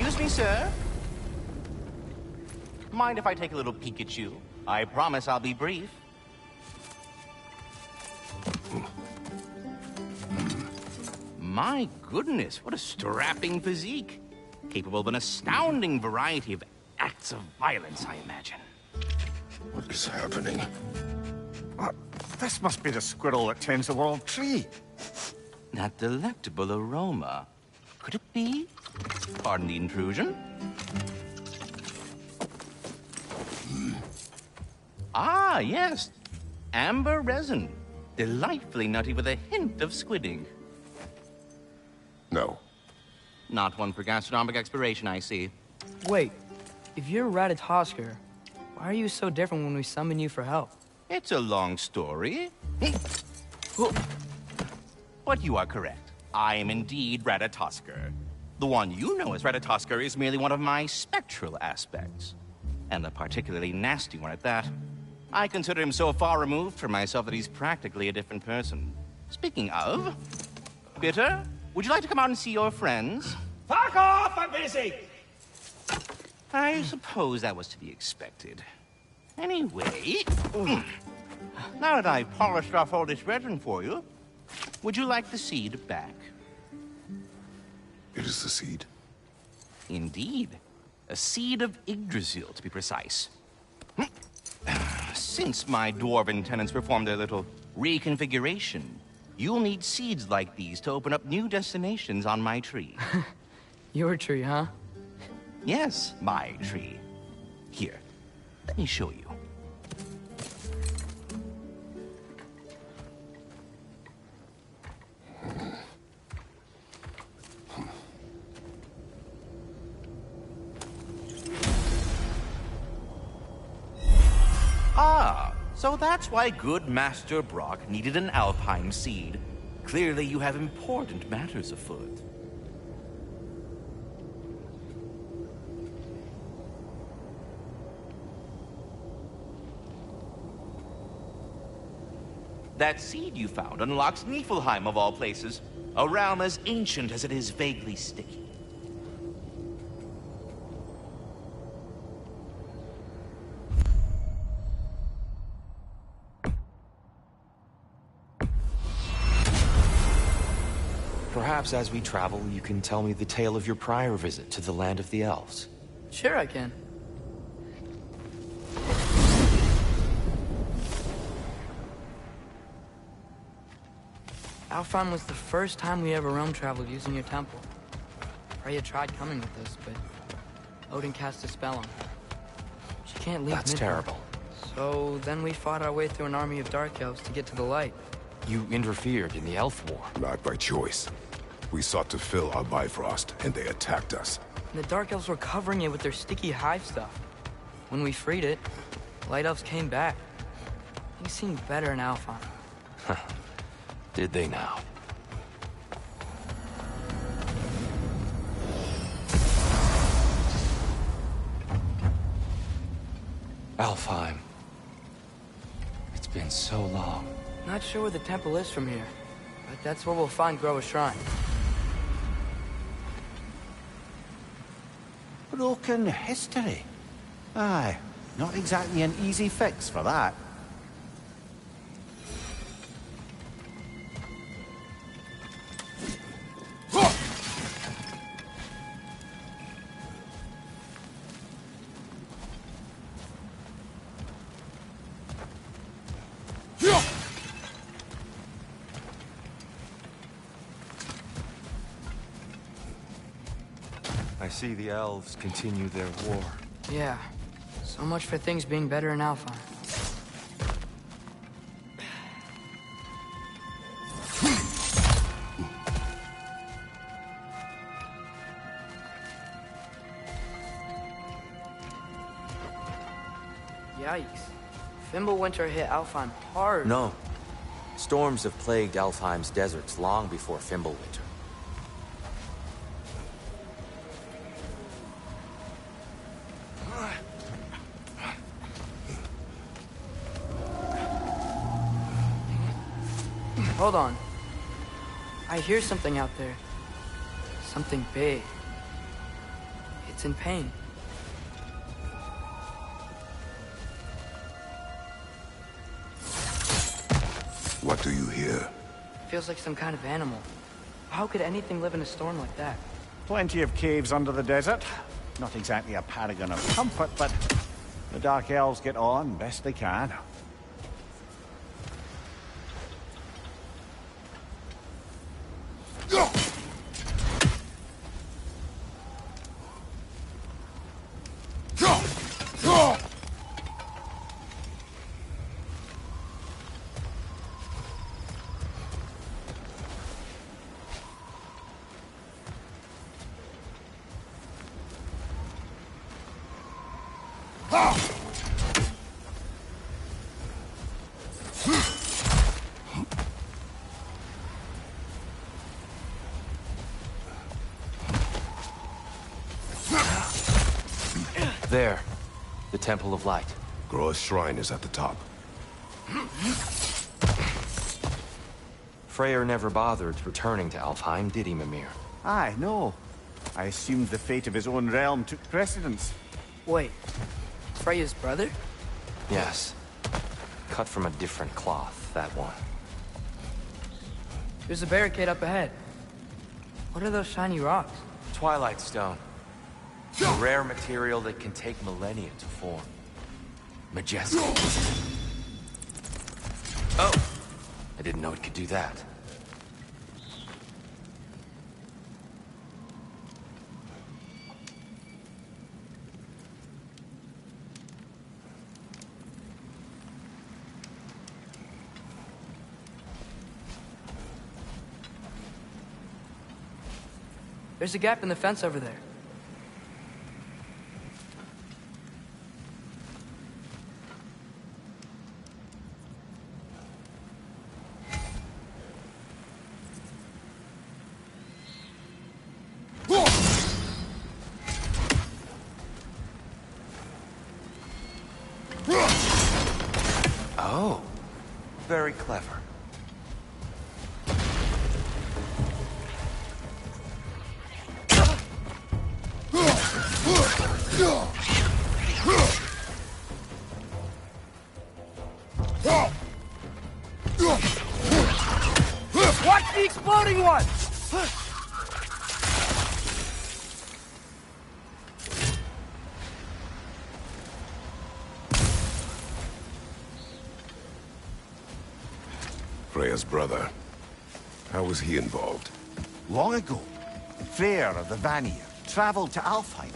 Excuse me, sir. Mind if I take a little peek at you? I promise I'll be brief. My goodness, what a strapping physique. Capable of an astounding variety of acts of violence, I imagine. What is happening? This must be the squirrel that tends the world tree. That delectable aroma. Could it be? Pardon the intrusion. Ah, yes. Amber resin. Delightfully nutty with a hint of squidding. No. Not one for gastronomic exploration, I see. Wait, if you're Ratatosker, why are you so different when we summon you for help? It's a long story. But you are correct. I am indeed Ratatosker. The one you know as Ratatosker is merely one of my spectral aspects. And a particularly nasty one at that. I consider him so far removed from myself that he's practically a different person. Speaking of... Bitter, would you like to come out and see your friends? Fuck off! I'm busy! I suppose that was to be expected. Anyway... Now that I've polished off all this resin for you, would you like the seed back? It is the seed. Indeed. A seed of Yggdrasil, to be precise. Since my dwarven tenants performed their little reconfiguration, you'll need seeds like these to open up new destinations on my tree. Your tree, huh? Yes, my tree. Here, let me show you. Ah, so that's why good Master Brock needed an Alpine seed. Clearly you have important matters afoot. That seed you found unlocks Niflheim of all places, a realm as ancient as it is vaguely sticky. Perhaps as we travel, you can tell me the tale of your prior visit to the land of the elves. Sure I can. Alfheim was the first time we ever realm traveled using your temple. Freya tried coming with us, but Odin cast a spell on her. She can't leave That's Midgard. terrible. So then we fought our way through an army of dark elves to get to the light. You interfered in the elf war. Not by choice. We sought to fill our Bifrost, and they attacked us. And the dark elves were covering it with their sticky hive stuff. When we freed it, the light elves came back. Things seemed better in Alfheim. Did they now? Alfheim. It's been so long. Not sure where the temple is from here, but that's where we'll find Groa's shrine. Broken history. Aye, not exactly an easy fix for that. I see the elves continue their war. Yeah, so much for things being better in Alfheim. Yikes. Fimbulwinter hit Alfheim hard. No. Storms have plagued Alfheim's deserts long before Fimbulwinter. Hold on. I hear something out there. Something big. It's in pain. What do you hear? Feels like some kind of animal. How could anything live in a storm like that? Plenty of caves under the desert. Not exactly a paragon of comfort, but the Dark Elves get on best they can. There. The Temple of Light. Groa's shrine is at the top. Freyr never bothered returning to Alfheim, did he, Mimir? Aye, no. I assumed the fate of his own realm took precedence. Wait, Freya's brother? Yes. Cut from a different cloth, that one. There's a barricade up ahead. What are those shiny rocks? Twilight Stone. A rare material that can take millennia to form. Majestic. Oh! I didn't know it could do that. There's a gap in the fence over there. Oh. Very clever. Watch the exploding one! Freya's brother. How was he involved? Long ago, Freyr of the Vanir traveled to Alfheim,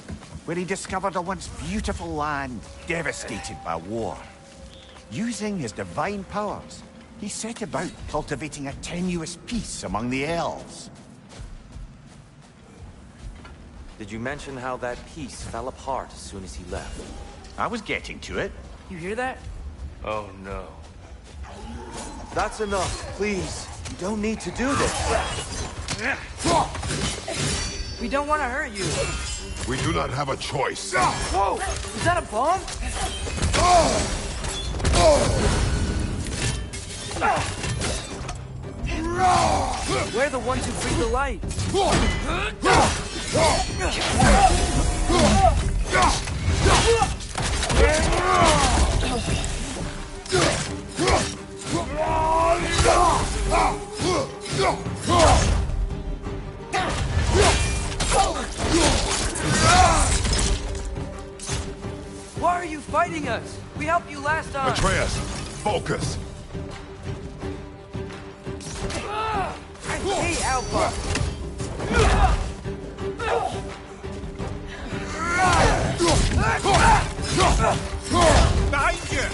where he discovered a once beautiful land devastated by war. Using his divine powers, he set about cultivating a tenuous peace among the elves. Did you mention how that piece fell apart as soon as he left? I was getting to it. You hear that? Oh no. That's enough, please. You don't need to do this. We don't want to hurt you. We do not have a choice. Whoa! Is that a bomb? We're the ones who bring the light. Why are you fighting us? We helped you last time. Atreus, focus. I hate Alpha. Behind you!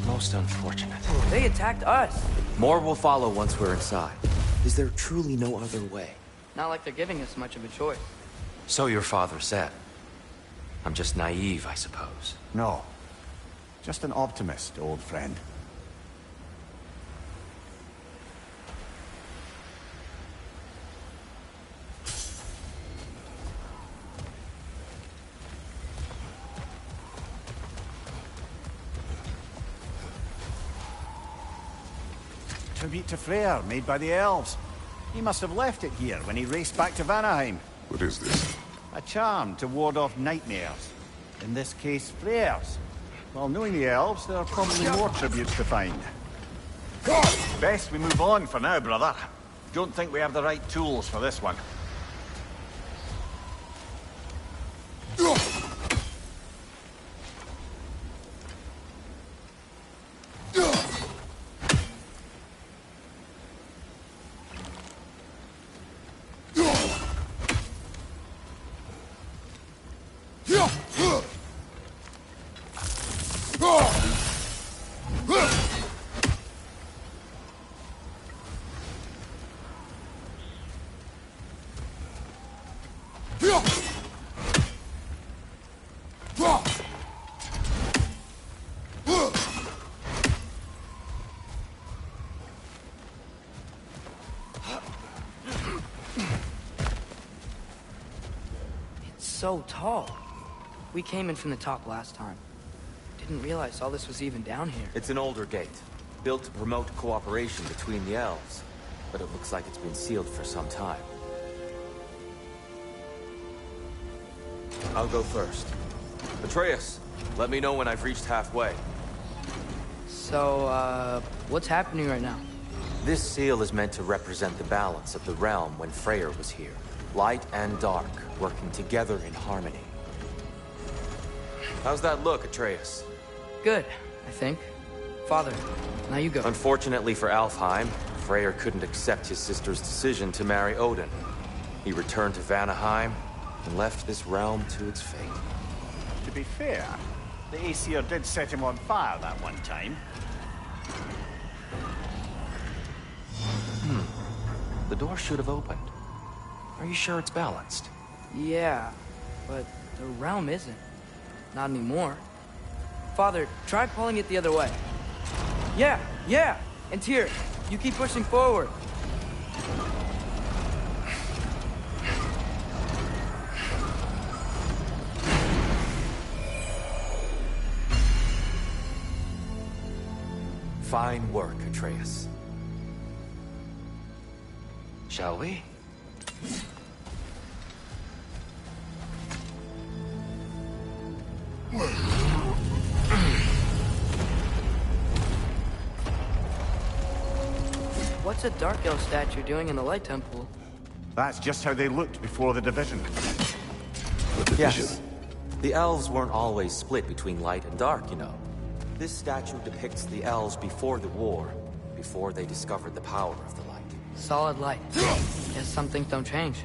Most unfortunate. They attacked us. More will follow once we're inside. Is there truly no other way? Not like they're giving us much of a choice. So your father said. I'm just naive, I suppose. No. Just an optimist, old friend. tribute to Freyr made by the elves. He must have left it here when he raced back to Vanaheim. What is this? A charm to ward off nightmares. In this case, Freyr's. Well, knowing the elves, there are probably more tributes to find. Best we move on for now, brother. Don't think we have the right tools for this one. So tall. We came in from the top last time. Didn't realize all this was even down here. It's an older gate, built to promote cooperation between the elves, but it looks like it's been sealed for some time. I'll go first. Atreus, let me know when I've reached halfway. So, what's happening right now? This seal is meant to represent the balance of the realm when Freyr was here. Light and dark, working together in harmony. How's that look, Atreus? Good, I think. Father, now you go. Unfortunately for Alfheim, Freyr couldn't accept his sister's decision to marry Odin. He returned to Vanaheim and left this realm to its fate. To be fair, the Aesir did set him on fire that one time. The door should have opened. Are you sure it's balanced? Yeah, but the realm isn't. Not anymore. Father, try pulling it the other way. Yeah! And Tyr, you keep pushing forward. Fine work, Atreus. Shall we? What's a Dark Elf statue doing in the Light Temple? That's just how they looked before the division. Yes. The elves weren't always split between light and dark, you know. This statue depicts the elves before the war, before they discovered the power of the light. Solid light. Guess some things don't change.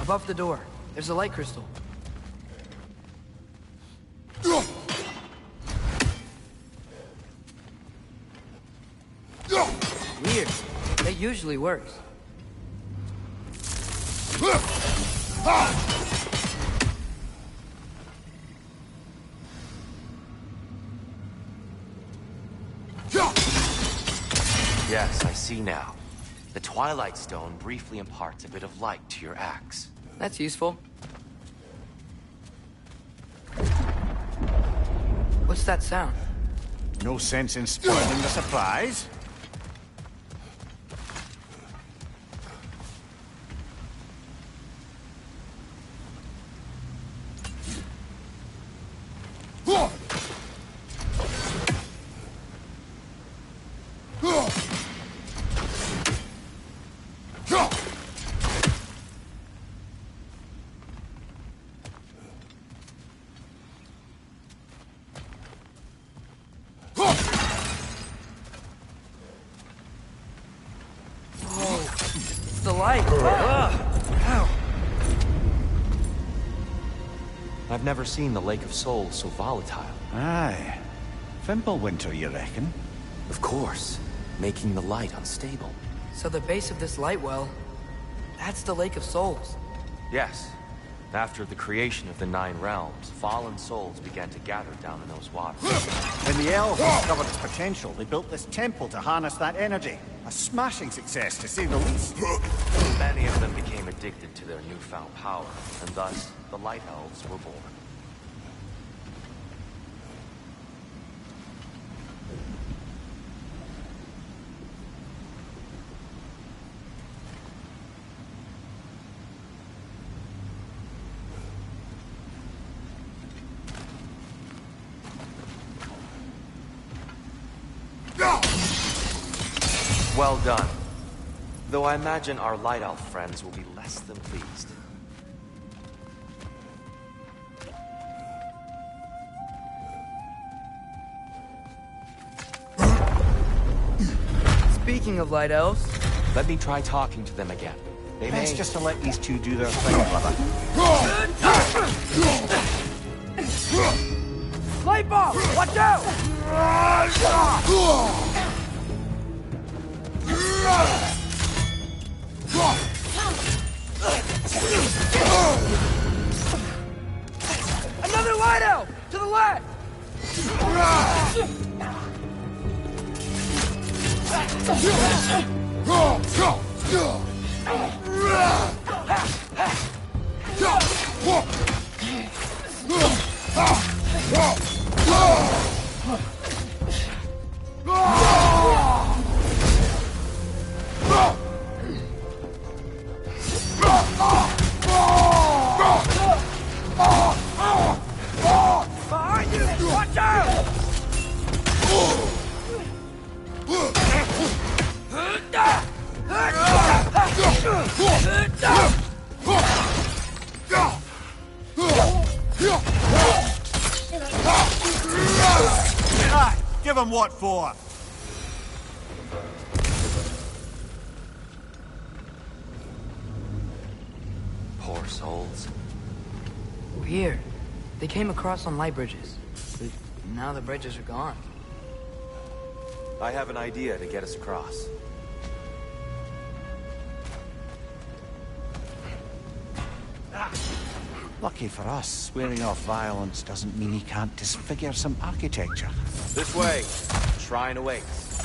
Above the door, there's a light crystal. Weird. That usually works. Yes, I see now. The Twilight Stone briefly imparts a bit of light to your axe. That's useful. What's that sound? No sense in spoiling the surprise. The light! Ow! I've never seen the Lake of Souls so volatile. Aye. Fimbulwinter, you reckon? Of course, making the light unstable. So the base of this light well, that's the Lake of Souls. Yes. After the creation of the Nine Realms, fallen souls began to gather down in those waters. When the elves discovered its potential, they built this temple to harness that energy. A smashing success, to say the least. Many of them became addicted addicted to their newfound power, and thus the Light Elves were born. Well done. Though I imagine our Light Elf friends will be less than pleased. Speaking of Light Elves, Let me try talking to them again. They may... Best just to let these two do their thing, brother. Light bulb! Watch out! Another light elf! To the left! Behind you! Watch out! Aye, give him what for? Poor souls. weird. They came across on light bridges, but now the bridges are gone. I have an idea to get us across. Lucky for us, swearing off violence doesn't mean he can't disfigure some architecture. This way. Shrine awaits.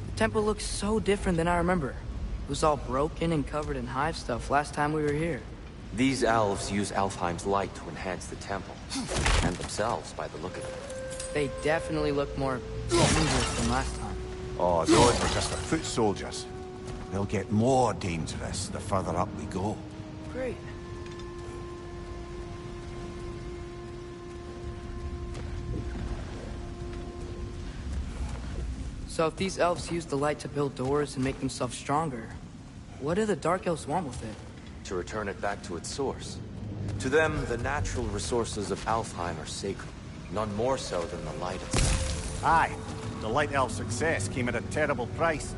The temple looks so different than I remember. It was all broken and covered in hive stuff last time we were here. These elves use Alfheim's light to enhance the temple. And themselves, by the look of it. They definitely look more dangerous than last time. Oh, those were just the foot soldiers. They'll get more dangerous the further up we go. Great. So if these elves use the light to build doors and make themselves stronger, what do the Dark Elves want with it? To return it back to its source. To them, the natural resources of Alfheim are sacred. None more so than the light itself. Aye, the Light Elf success came at a terrible price.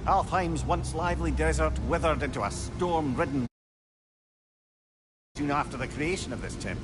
Alfheim's once lively desert withered into a storm-ridden soon after the creation of this temple.